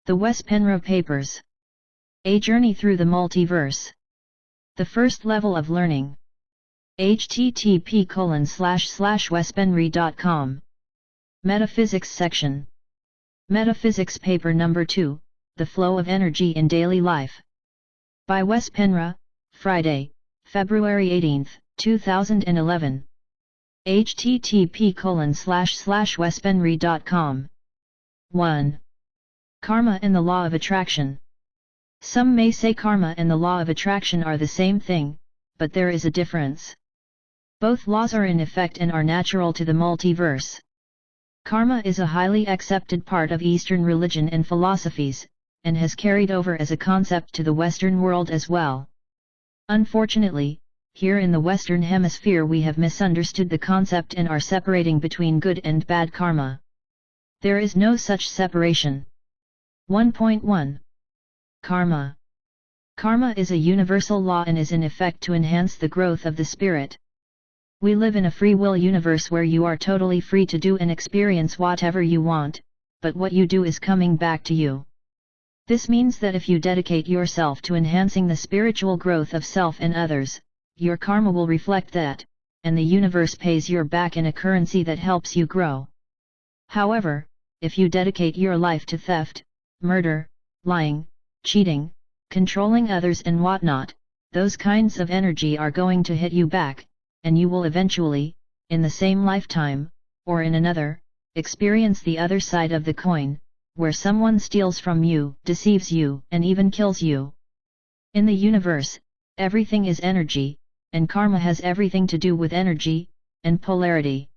The Wes Penre Papers. A Journey Through the Multiverse. The First Level of Learning. http://wespenre.com. Metaphysics Section. Metaphysics Paper Number 2, The Flow of Energy in Daily Life. By Wes Penre, Friday, February 18, 2011. http://wespenre.com. 1. Karma and the Law of Attraction. Some may say karma and the law of attraction are the same thing, but there is a difference. Both laws are in effect and are natural to the multiverse. Karma is a highly accepted part of Eastern religion and philosophies, and has carried over as a concept to the Western world as well. Unfortunately, here in the Western Hemisphere we have misunderstood the concept and are separating between good and bad karma. There is no such separation. 1.1. Karma. Karma is a universal law and is in effect to enhance the growth of the spirit. We live in a free will universe where you are totally free to do and experience whatever you want, but what you do is coming back to you. This means that if you dedicate yourself to enhancing the spiritual growth of self and others, your karma will reflect that, and the universe pays you back in a currency that helps you grow. However, if you dedicate your life to theft, murder, lying, cheating, controlling others and whatnot, those kinds of energy are going to hit you back, and you will eventually, in the same lifetime, or in another, experience the other side of the coin, where someone steals from you, deceives you, and even kills you. In the universe, everything is energy, and karma has everything to do with energy, and polarity.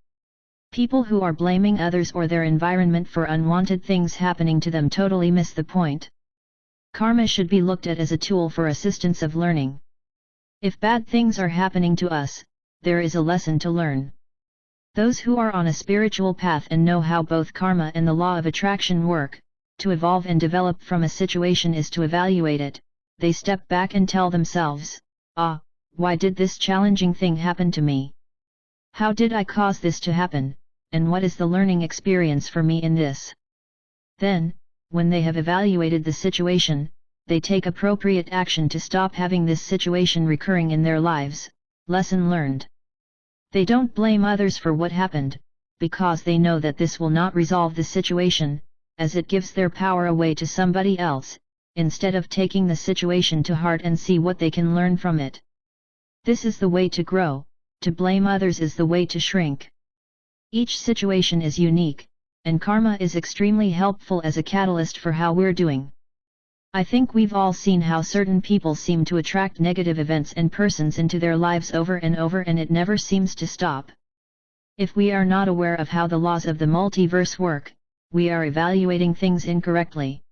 People who are blaming others or their environment for unwanted things happening to them totally miss the point. Karma should be looked at as a tool for assistance of learning. If bad things are happening to us, there is a lesson to learn. Those who are on a spiritual path and know how both karma and the law of attraction work, to evolve and develop from a situation is to evaluate it. They step back and tell themselves, why did this challenging thing happen to me? How did I cause this to happen, and what is the learning experience for me in this? Then, when they have evaluated the situation, they take appropriate action to stop having this situation recurring in their lives. Lesson learned. They don't blame others for what happened, because they know that this will not resolve the situation, as it gives their power away to somebody else, instead of taking the situation to heart and see what they can learn from it. This is the way to grow. To blame others is the way to shrink. Each situation is unique, and karma is extremely helpful as a catalyst for how we're doing. I think we've all seen how certain people seem to attract negative events and persons into their lives over and over, and it never seems to stop. If we are not aware of how the laws of the multiverse work, we are evaluating things incorrectly.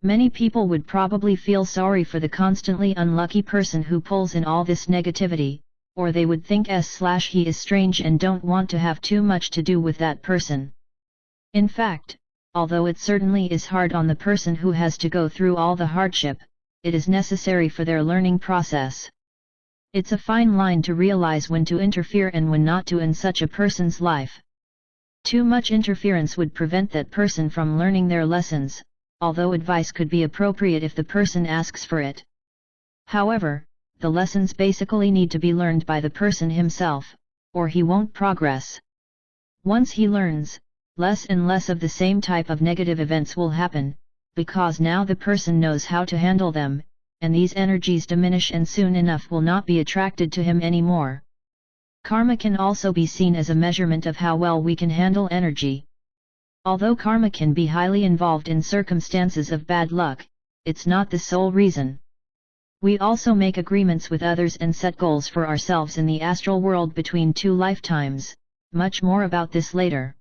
Many people would probably feel sorry for the constantly unlucky person who pulls in all this negativity, or they would think he is strange and don't want to have too much to do with that person. In fact, although it certainly is hard on the person who has to go through all the hardship, it is necessary for their learning process. It's a fine line to realize when to interfere and when not to in such a person's life. Too much interference would prevent that person from learning their lessons, although advice could be appropriate if the person asks for it. However, the lessons basically need to be learned by the person himself, or he won't progress. Once he learns, less and less of the same type of negative events will happen, because now the person knows how to handle them, and these energies diminish and soon enough will not be attracted to him anymore. Karma can also be seen as a measurement of how well we can handle energy. Although karma can be highly involved in circumstances of bad luck, it's not the sole reason. We also make agreements with others and set goals for ourselves in the astral world between 2 lifetimes, much more about this later.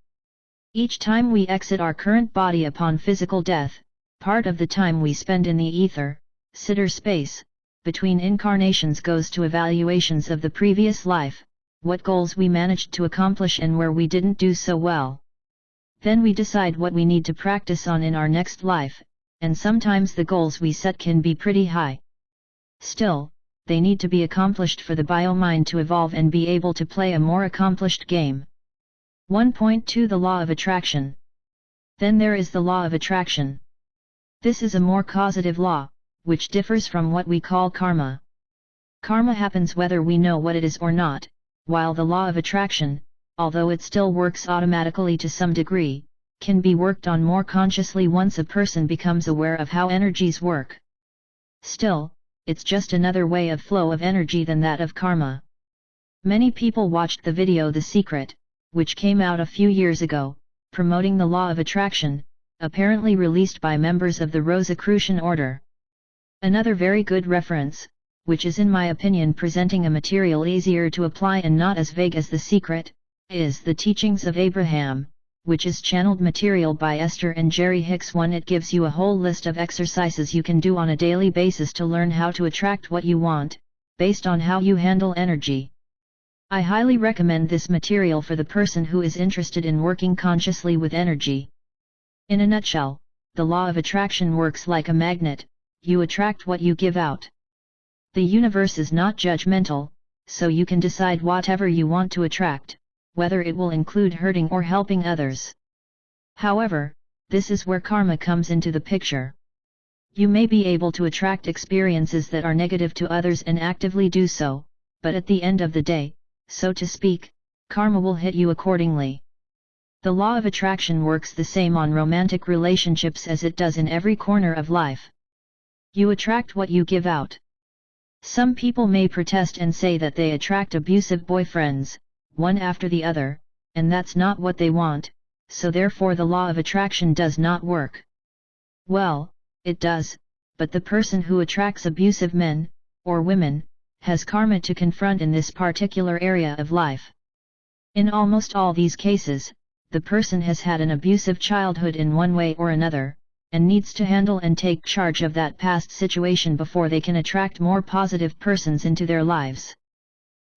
Each time we exit our current body upon physical death, part of the time we spend in the ether, sitter space, between incarnations goes to evaluations of the previous life, what goals we managed to accomplish and where we didn't do so well. Then we decide what we need to practice on in our next life, and sometimes the goals we set can be pretty high. Still, they need to be accomplished for the bio-mind to evolve and be able to play a more accomplished game. 1.2 The Law of Attraction. Then there is the law of attraction. This is a more causative law, which differs from what we call karma. Karma happens whether we know what it is or not, while the law of attraction, although it still works automatically to some degree, can be worked on more consciously once a person becomes aware of how energies work. Still, it's just another way of flow of energy than that of karma. Many people watched the video The Secret, which came out a few years ago, promoting the law of attraction, apparently released by members of the Rosicrucian order. Another very good reference, which is in my opinion presenting a material easier to apply and not as vague as The Secret, is The Teachings of Abraham, which is channeled material by Esther and Jerry Hicks. It gives you a whole list of exercises you can do on a daily basis to learn how to attract what you want, based on how you handle energy. I highly recommend this material for the person who is interested in working consciously with energy. In a nutshell, the law of attraction works like a magnet, you attract what you give out. The universe is not judgmental, so you can decide whatever you want to attract, whether it will include hurting or helping others. However, this is where karma comes into the picture. You may be able to attract experiences that are negative to others and actively do so, but at the end of the day, so to speak, karma will hit you accordingly. The law of attraction works the same on romantic relationships as it does in every corner of life. You attract what you give out. Some people may protest and say that they attract abusive boyfriends, one after the other, and that's not what they want, so therefore the law of attraction does not work. Well, it does, but the person who attracts abusive men, or women, has karma to confront in this particular area of life. In almost all these cases, the person has had an abusive childhood in one way or another, and needs to handle and take charge of that past situation before they can attract more positive persons into their lives.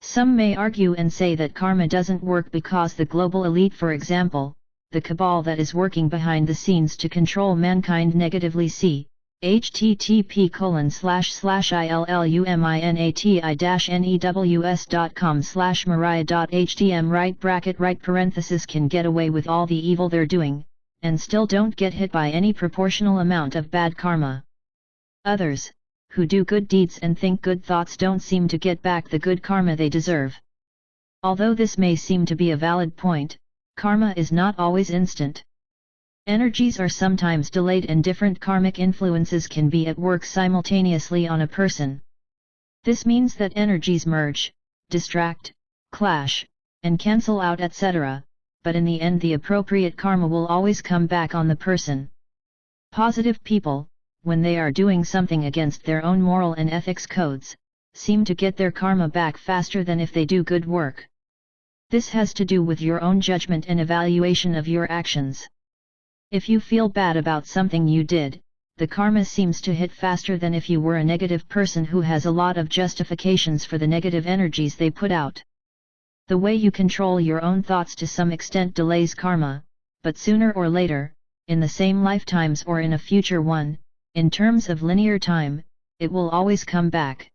Some may argue and say that karma doesn't work because the global elite, for example, the cabal that is working behind the scenes to control mankind negatively, see http://illuminati-news.com/mariah.htm right parenthesis can get away with all the evil they're doing, and still don't get hit by any proportional amount of bad karma. Others, who do good deeds and think good thoughts, don't seem to get back the good karma they deserve. Although this may seem to be a valid point, karma is not always instant. Energies are sometimes delayed and different karmic influences can be at work simultaneously on a person. This means that energies merge, distract, clash, and cancel out, etc., but in the end the appropriate karma will always come back on the person. Positive people, when they are doing something against their own moral and ethics codes, seem to get their karma back faster than if they do good work. This has to do with your own judgment and evaluation of your actions. If you feel bad about something you did, the karma seems to hit faster than if you were a negative person who has a lot of justifications for the negative energies they put out. The way you control your own thoughts to some extent delays karma, but sooner or later, in the same lifetimes or in a future one, in terms of linear time, it will always come back.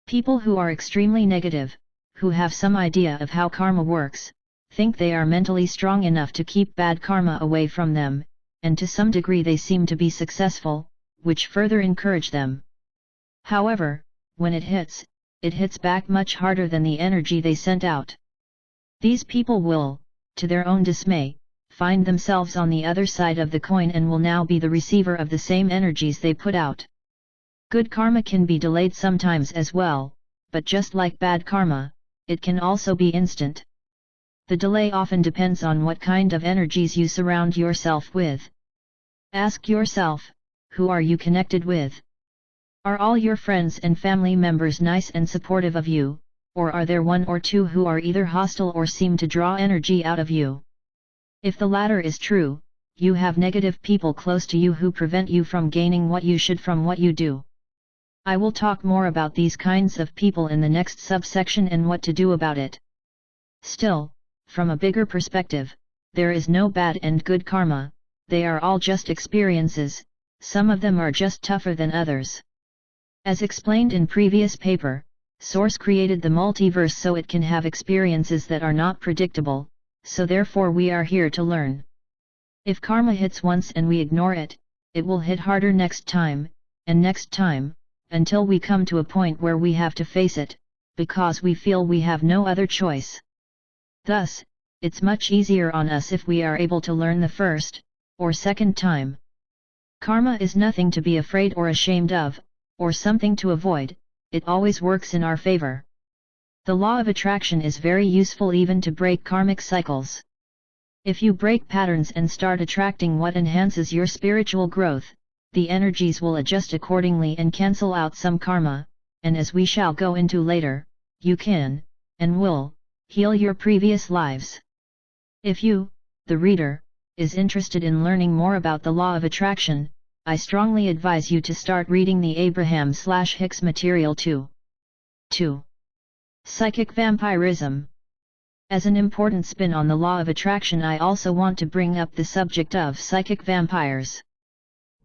People who are extremely negative, who have some idea of how karma works, think they are mentally strong enough to keep bad karma away from them, and to some degree they seem to be successful, which further encourage them. However, when it hits back much harder than the energy they sent out. These people will, to their own dismay, find themselves on the other side of the coin and will now be the receiver of the same energies they put out. Good karma can be delayed sometimes as well, but just like bad karma, it can also be instant. The delay often depends on what kind of energies you surround yourself with. Ask yourself, who are you connected with? Are all your friends and family members nice and supportive of you, or are there one or two who are either hostile or seem to draw energy out of you? If the latter is true, you have negative people close to you who prevent you from gaining what you should from what you do. I will talk more about these kinds of people in the next subsection and what to do about it. Still, from a bigger perspective, there is no bad and good karma, they are all just experiences, some of them are just tougher than others. As explained in previous paper, Source created the multiverse so it can have experiences that are not predictable, so therefore we are here to learn. If karma hits once and we ignore it, it will hit harder next time, and next time, until we come to a point where we have to face it, because we feel we have no other choice. Thus, it's much easier on us if we are able to learn the first, or second time. Karma is nothing to be afraid or ashamed of, or something to avoid, it always works in our favor. The law of attraction is very useful even to break karmic cycles. If you break patterns and start attracting what enhances your spiritual growth, the energies will adjust accordingly and cancel out some karma, and as we shall go into later, you can, and will, heal your previous lives. If you, the reader, is interested in learning more about the law of attraction, I strongly advise you to start reading the Abraham/Hicks material 2. 2. Psychic Vampirism. As an important spin on the law of attraction, I also want to bring up the subject of psychic vampires.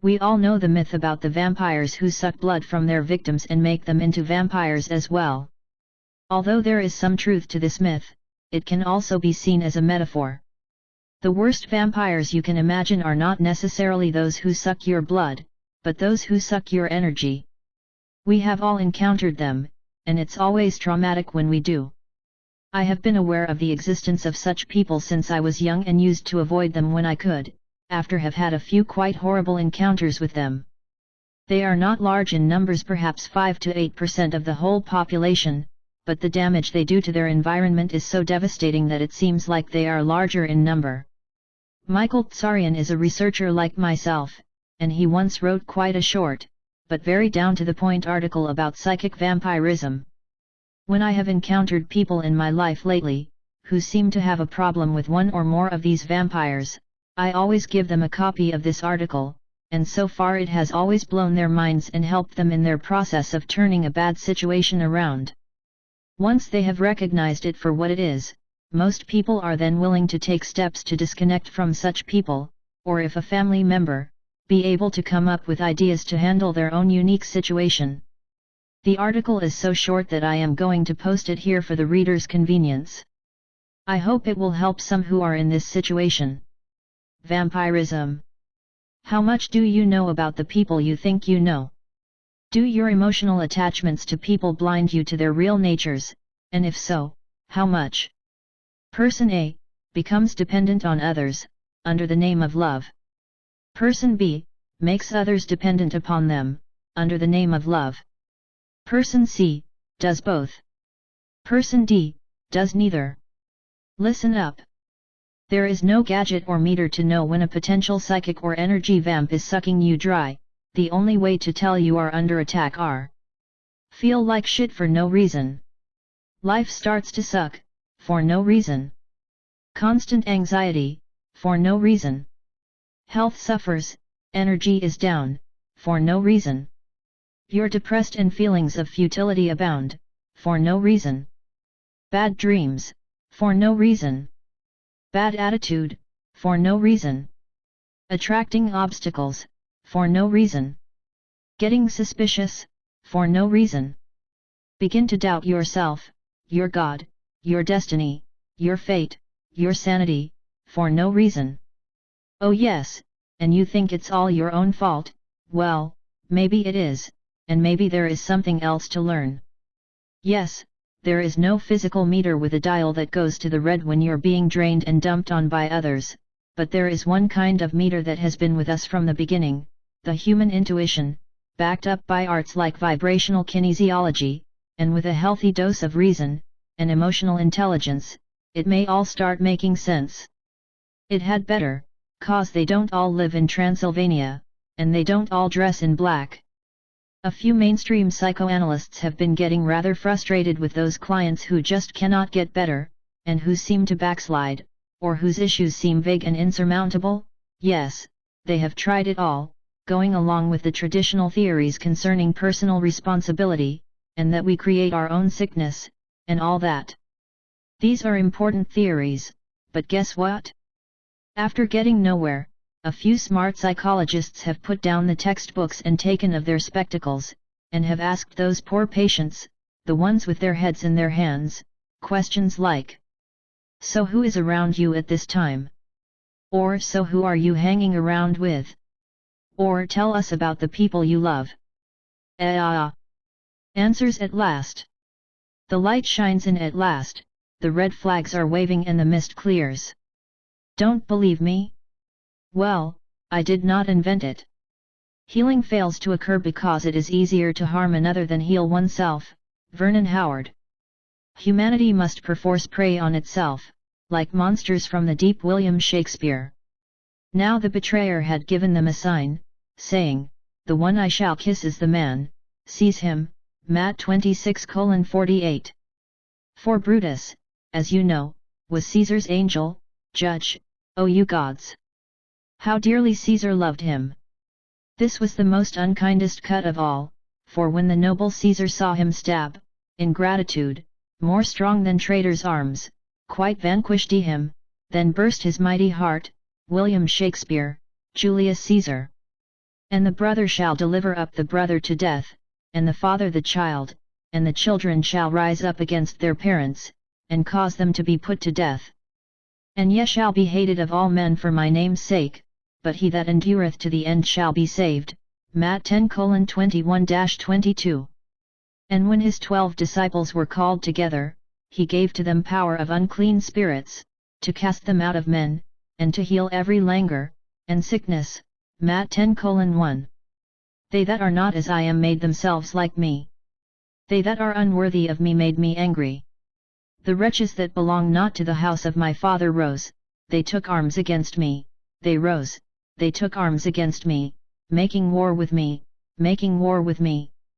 We all know the myth about the vampires who suck blood from their victims and make them into vampires as well. Although there is some truth to this myth, it can also be seen as a metaphor. The worst vampires you can imagine are not necessarily those who suck your blood, but those who suck your energy. We have all encountered them, and it's always traumatic when we do. I have been aware of the existence of such people since I was young and used to avoid them when I could, after have had a few quite horrible encounters with them. They are not large in numbers, perhaps 5 to 8% of the whole population, but the damage they do to their environment is so devastating that it seems like they are larger in number. Michael Tsarian is a researcher like myself, and he once wrote quite a short, but very down-to-the-point article about psychic vampirism. When I have encountered people in my life lately, who seem to have a problem with one or more of these vampires, I always give them a copy of this article, and so far it has always blown their minds and helped them in their process of turning a bad situation around. Once they have recognized it for what it is, most people are then willing to take steps to disconnect from such people, or if a family member, be able to come up with ideas to handle their own unique situation. The article is so short that I am going to post it here for the reader's convenience. I hope it will help some who are in this situation. Vampirism. How much do you know about the people you think you know? Do your emotional attachments to people blind you to their real natures, and if so, how much? Person A becomes dependent on others, under the name of love. Person B makes others dependent upon them, under the name of love. Person C does both. Person D does neither. Listen up. There is no gadget or meter to know when a potential psychic or energy vamp is sucking you dry. The only way to tell you are under attack are: feel like shit for no reason. Life starts to suck, for no reason. Constant anxiety, for no reason. Health suffers, energy is down, for no reason. You're depressed and feelings of futility abound, for no reason. Bad dreams, for no reason. Bad attitude, for no reason. Attracting obstacles, for no reason. Getting suspicious, for no reason. Begin to doubt yourself, your God, your destiny, your fate, your sanity, for no reason. Oh yes, and you think it's all your own fault? Well, maybe it is, and maybe there is something else to learn. Yes, there is no physical meter with a dial that goes to the red when you're being drained and dumped on by others, but there is one kind of meter that has been with us from the beginning, the human intuition, backed up by arts like vibrational kinesiology, and with a healthy dose of reason and emotional intelligence, it may all start making sense. It had better, 'cause they don't all live in Transylvania, and they don't all dress in black. A few mainstream psychoanalysts have been getting rather frustrated with those clients who just cannot get better, and who seem to backslide, or whose issues seem vague and insurmountable. Yes, they have tried it all, going along with the traditional theories concerning personal responsibility, and that we create our own sickness, and all that. These are important theories, but guess what? After getting nowhere, a few smart psychologists have put down the textbooks and taken of their spectacles, and have asked those poor patients, the ones with their heads in their hands, questions like: so who is around you at this time? Or so who are you hanging around with? Or tell us about the people you love. Answers at last. The light shines in at last, the red flags are waving and the mist clears. Don't believe me? Well, I did not invent it. Healing fails to occur because it is easier to harm another than heal oneself. Vernon Howard. Humanity must perforce prey on itself, like monsters from the deep. William Shakespeare. Now the betrayer had given them a sign, saying, "The one I shall kiss is the man, seize him." Matt 26:48. For Brutus, as you know, was Caesar's angel, judge, O you gods! How dearly Caesar loved him! This was the most unkindest cut of all, for when the noble Caesar saw him stab, in gratitude, more strong than traitor's arms, quite vanquished he him, then burst his mighty heart. William Shakespeare, Julius Caesar. And the brother shall deliver up the brother to death, and the father the child, and the children shall rise up against their parents, and cause them to be put to death. And ye shall be hated of all men for my name's sake, but he that endureth to the end shall be saved. Matt 10:21-22. And when his 12 disciples were called together, he gave to them power of unclean spirits, to cast them out of men, and to heal every languor, and sickness. Matt 10:1. They that are not as I am made themselves like me. They that are unworthy of me made me angry. The wretches that belong not to the house of my Father rose, they took arms against me, they rose, they took arms against me, making war with me,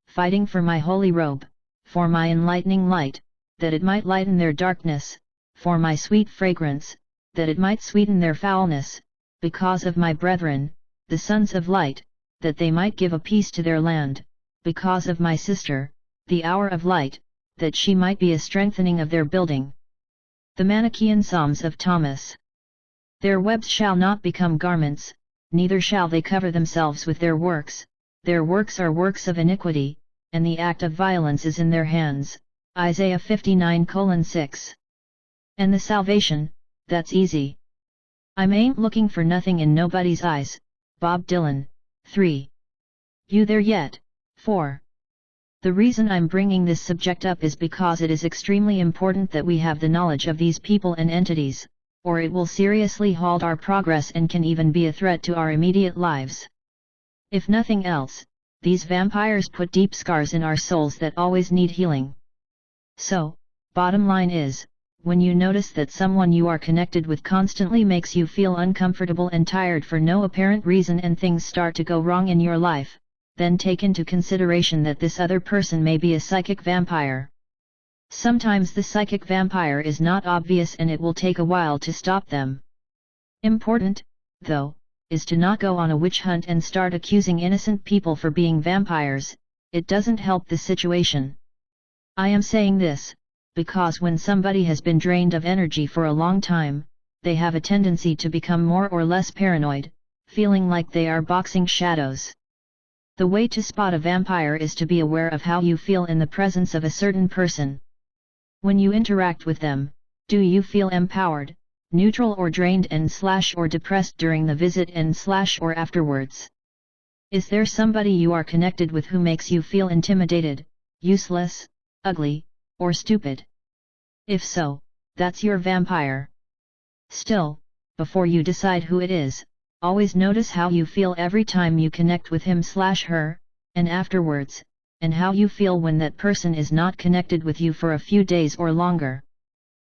fighting for my holy robe, for my enlightening light, that it might lighten their darkness, for my sweet fragrance, that it might sweeten their foulness, because of my brethren, the sons of light, that they might give a peace to their land, because of my sister, the hour of light, that she might be a strengthening of their building. The Manichaean Psalms of Thomas. Their webs shall not become garments, neither shall they cover themselves with their works are works of iniquity, and the act of violence is in their hands. Isaiah 59:6. And the salvation, that's easy. I'm ain't looking for nothing in nobody's eyes. Bob Dylan. 3. You there yet? 4. The reason I'm bringing this subject up is because it is extremely important that we have the knowledge of these people and entities, or it will seriously halt our progress and can even be a threat to our immediate lives. If nothing else, these vampires put deep scars in our souls that always need healing. So, bottom line is, when you notice that someone you are connected with constantly makes you feel uncomfortable and tired for no apparent reason and things start to go wrong in your life, then take into consideration that this other person may be a psychic vampire. Sometimes the psychic vampire is not obvious and it will take a while to stop them. Important, though, is to not go on a witch hunt and start accusing innocent people for being vampires. It doesn't help the situation. I am saying this, because when somebody has been drained of energy for a long time, they have a tendency to become more or less paranoid, feeling like they are boxing shadows. The way to spot a vampire is to be aware of how you feel in the presence of a certain person. When you interact with them, do you feel empowered, neutral or drained or depressed during the visit or afterwards? Is there somebody you are connected with who makes you feel intimidated, useless, ugly, or stupid? If so, that's your vampire. Still, before you decide who it is, always notice how you feel every time you connect with him/her, and afterwards, and how you feel when that person is not connected with you for a few days or longer.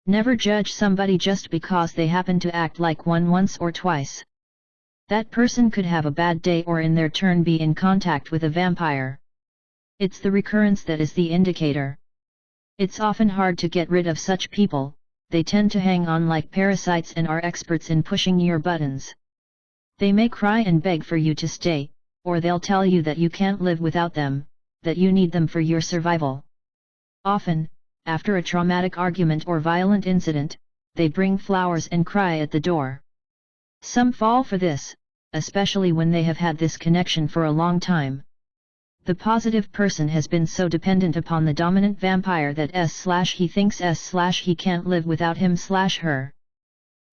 Never judge somebody just because they happen to act like one once or twice. That person could have a bad day or in their turn be in contact with a vampire. It's the recurrence that is the indicator. It's often hard to get rid of such people, they tend to hang on like parasites and are experts in pushing your buttons. They may cry and beg for you to stay, or they'll tell you that you can't live without them, that you need them for your survival. Often, after a traumatic argument or violent incident, they bring flowers and cry at the door. Some fall for this, especially when they have had this connection for a long time. The positive person has been so dependent upon the dominant vampire that he thinks he can't live without him/her.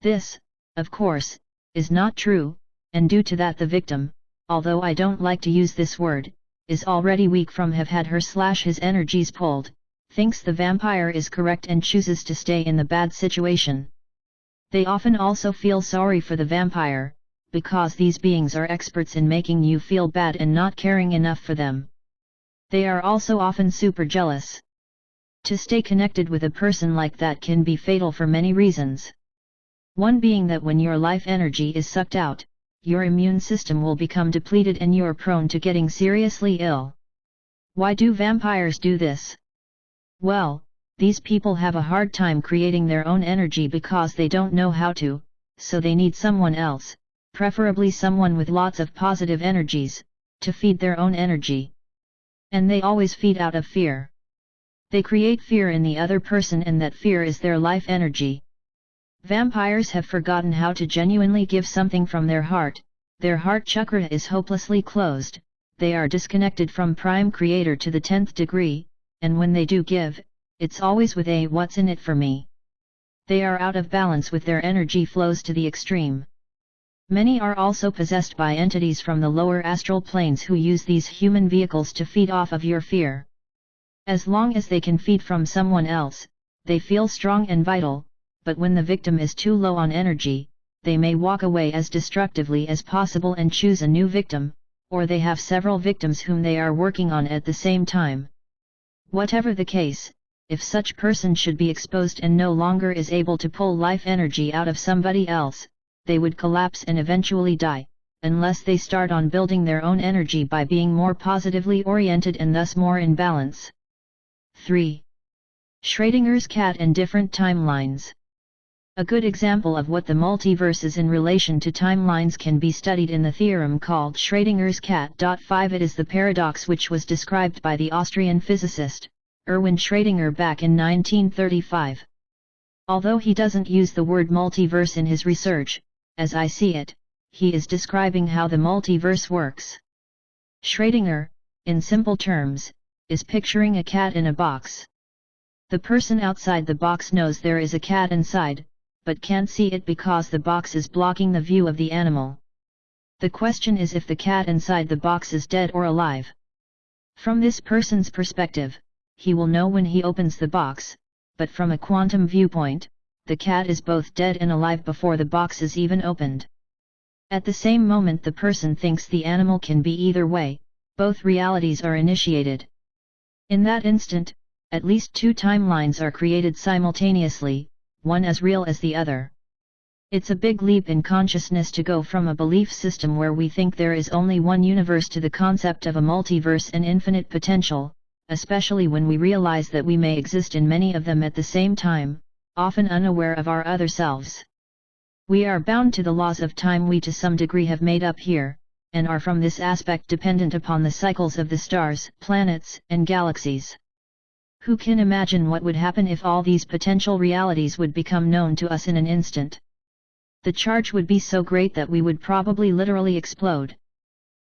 This, of course, is not true, and due to that the victim, although I don't like to use this word, is already weak from have had her/his energies pulled, thinks the vampire is correct and chooses to stay in the bad situation. They often also feel sorry for the vampire, because these beings are experts in making you feel bad and not caring enough for them. They are also often super jealous. To stay connected with a person like that can be fatal for many reasons. One being that when your life energy is sucked out, your immune system will become depleted and you're prone to getting seriously ill. Why do vampires do this? Well, these people have a hard time creating their own energy because they don't know how to, so they need someone else, preferably someone with lots of positive energies, to feed their own energy. And they always feed out of fear. They create fear in the other person and that fear is their life energy. Vampires have forgotten how to genuinely give something from their heart chakra is hopelessly closed, they are disconnected from Prime Creator to the 10th degree, and when they do give, it's always with a "what's in it for me?" They are out of balance with their energy flows to the extreme. Many are also possessed by entities from the lower astral planes who use these human vehicles to feed off of your fear. As long as they can feed from someone else, they feel strong and vital, but when the victim is too low on energy, they may walk away as destructively as possible and choose a new victim, or they have several victims whom they are working on at the same time. Whatever the case, if such person should be exposed and no longer is able to pull life energy out of somebody else, they would collapse and eventually die, unless they start on building their own energy by being more positively oriented and thus more in balance. 3. Schrödinger's cat and different timelines. A good example of what the multiverse is in relation to timelines can be studied in the theorem called Schrödinger's cat. 5. It is the paradox which was described by the Austrian physicist, Erwin Schrödinger back in 1935. Although he doesn't use the word multiverse in his research, as I see it, he is describing how the multiverse works. Schrödinger, in simple terms, is picturing a cat in a box. The person outside the box knows there is a cat inside, but can't see it because the box is blocking the view of the animal. The question is if the cat inside the box is dead or alive. From this person's perspective, he will know when he opens the box, but from a quantum viewpoint, the cat is both dead and alive before the box is even opened. At the same moment the person thinks the animal can be either way, both realities are initiated. In that instant, at least two timelines are created simultaneously, one as real as the other. It's a big leap in consciousness to go from a belief system where we think there is only one universe to the concept of a multiverse and infinite potential, especially when we realize that we may exist in many of them at the same time, often unaware of our other selves. We are bound to the laws of time we to some degree have made up here, and are from this aspect dependent upon the cycles of the stars, planets, and galaxies. Who can imagine what would happen if all these potential realities would become known to us in an instant? The charge would be so great that we would probably literally explode.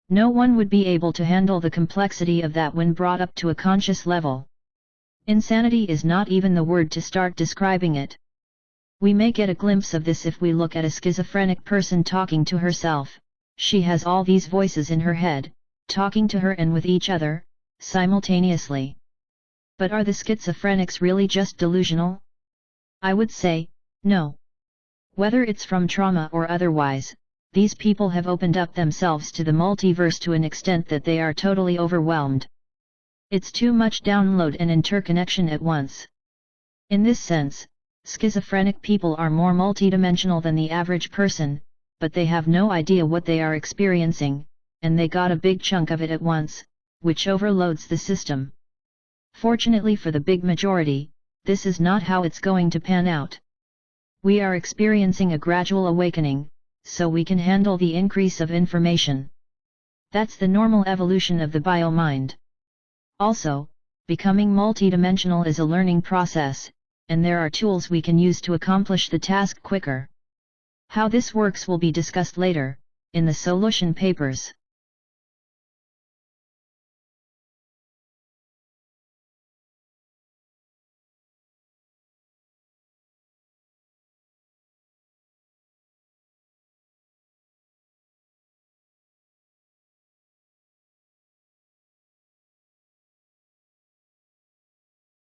No one would be able to handle the complexity of that when brought up to a conscious level. Insanity is not even the word to start describing it. We may get a glimpse of this if we look at a schizophrenic person talking to herself. She has all these voices in her head, talking to her and with each other, simultaneously. But are the schizophrenics really just delusional? I would say, no. Whether it's from trauma or otherwise, these people have opened up themselves to the multiverse to an extent that they are totally overwhelmed. It's too much download and interconnection at once. In this sense, schizophrenic people are more multidimensional than the average person, but they have no idea what they are experiencing, and they got a big chunk of it at once, which overloads the system. Fortunately for the big majority, this is not how it's going to pan out. We are experiencing a gradual awakening, so we can handle the increase of information. That's the normal evolution of the bio-mind. Also, becoming multidimensional is a learning process, and there are tools we can use to accomplish the task quicker. How this works will be discussed later, in the solution papers.